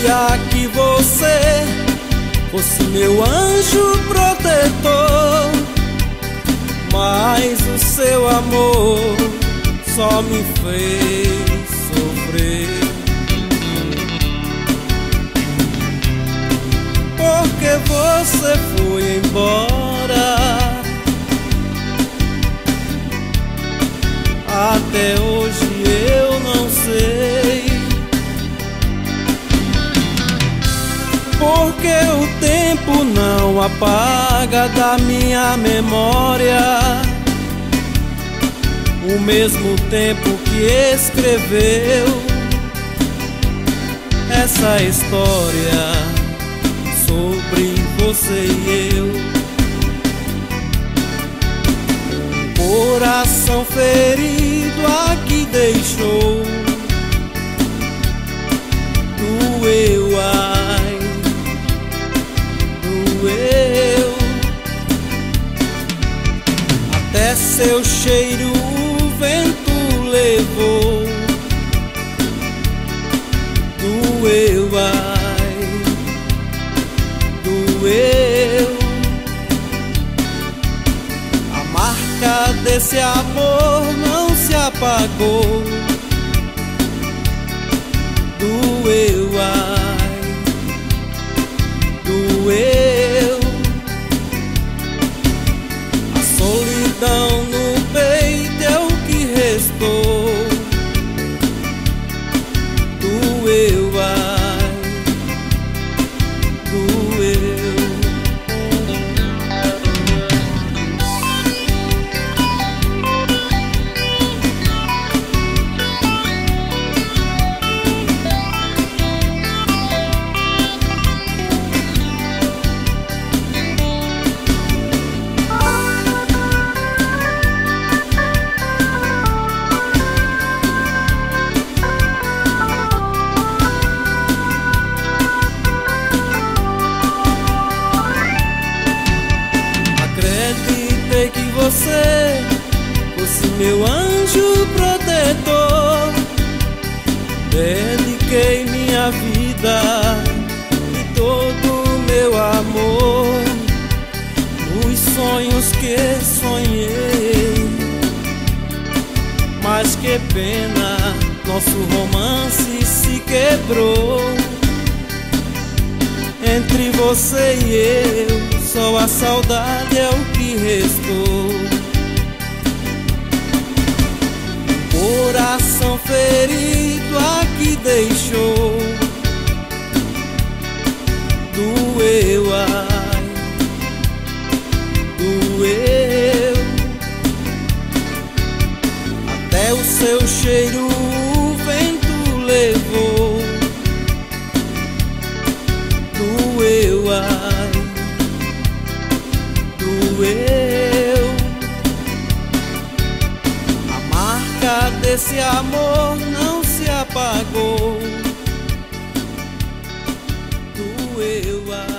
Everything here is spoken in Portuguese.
Queria que você fosse meu anjo protetor, mas o seu amor só me fez sofrer. Porque você foi embora, até hoje eu não sei. Porque o tempo não apaga da minha memória o mesmo tempo que escreveu essa história sobre você e eu. Coração ferido aqui deixou, doeu, ai, doeu. Até seu cheiro o vento levou, doeu, ai, doeu. A marca desse amor não se apagou, doeu, ai, doeu. A solidão no peito é o que restou, doeu, ai, doeu. Acreditei que você fosse meu anjo protetor, dediquei minha vida e todo meu amor nos sonhos que sonhei. Mas que pena, nosso romance se quebrou. Entre você e eu, só a saudade é o que restou. Coração ferido aqui deixou, doeu, ai, doeu. Até o seu cheiro o vento levou, doeu, ai, doeu. A marca desse amor não se apagou, doeu, ai.